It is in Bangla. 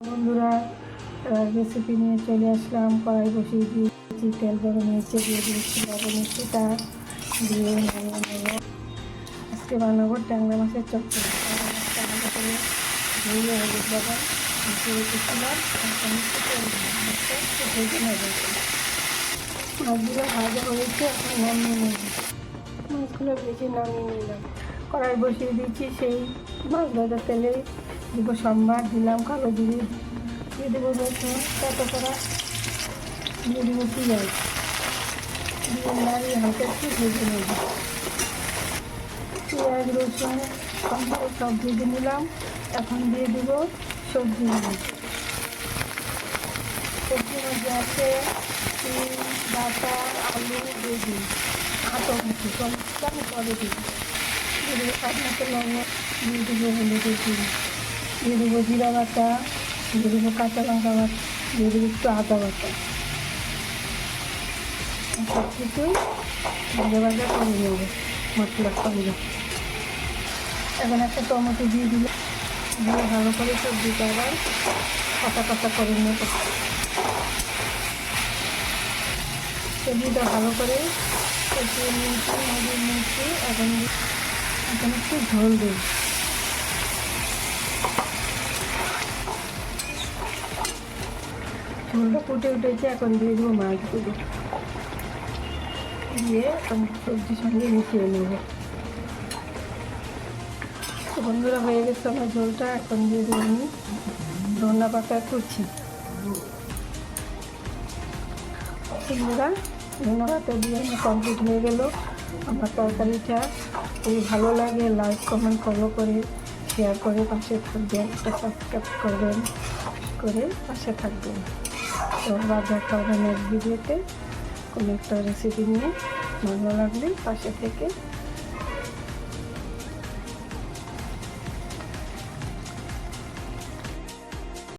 বন্ধুরা, রেসিপি নিয়ে চলে আসলাম। কড়াই বসিয়ে দিয়েছি, তেল গরম হয়েছে, দিয়ে দিয়েছি লবণ সেটা দিয়ে নেবো। আজকে বানাবো ট্যাংরা মাছের চচ্চড়ি। ট্যাংরা করে ধুয়ে হলুদ লবণ মিশিয়ে রেখেছিলাম। ভেজে নেবো। মাছগুলো ভাজা হয়েছে, এখন নামিয়ে নেব। মাছগুলো ভেজে নামিয়ে নিলাম। কড়াই বসিয়ে দিয়েছি, সেই মাছ ভাজা তেলে দিব সম্বার, দিলাম কালো জিরে, দিয়ে দেবো রসুন কত করা, দিয়ে দেবো পেঁয়াজ, দিয়ে নাড়িয়ে হালকা একটু ভেজে নেব। পেঁয়াজ রসুন সব ভেজে নিলাম। এখন দিয়ে দেবো সবজিগুলো। সবজির মধ্যে আছে তিল, ডাঁটা, আলু, বেগুন, আটা মুখি সব আমি পরে দিই। দিয়ে দেবো স্বাদ মতো লবণ, দিয়ে দেবো হলুদের গুঁড়ো, দিয়ে দেবো জিরা বাটা, দিয়ে দেবো কাঁচা লঙ্কা বাটা, দিয়ে দেবো একটু আদা বাটা। সব কিছুই ভাজা ভাজা করে নেব মশলার সঙ্গে। এখন একটা টমেটো দিয়ে দিলাম, দিয়ে ভালো করে সবজিটা আবার কষা কষা করে নেব। সবজিটা ভালো করে কষিয়ে নিয়েছি, মরিয়ে নিয়েছি। এখন একটু ঝোল দেব। ঝোলটা ফুটে উঠেছে, এখন দিয়ে দেবো মাছগুলো, দিয়ে সবজির সঙ্গে মিশিয়ে নেব। বন্ধুরা, হয়ে গেছে আমার ঝোলটা। এখন দিয়ে দেবো আমি ধনিয়া পাতা কুচি। বন্ধুরা, ধনিয়া পাতা দিয়ে আমার কমপ্লিট হয়ে গেল। আমার তরকারিটা যদি ভালো লাগে লাইক কমেন্ট ফলো করে শেয়ার করে পাশে থাকবেন, একটা সাবস্ক্রাইব করবেন, করে পাশে থাকবেন। তো আবার দেখা হবে নেক্সট ভিডিওতে কোনো একটা রেসিপি নিয়ে। ভালো লাগলে পাশে থেকে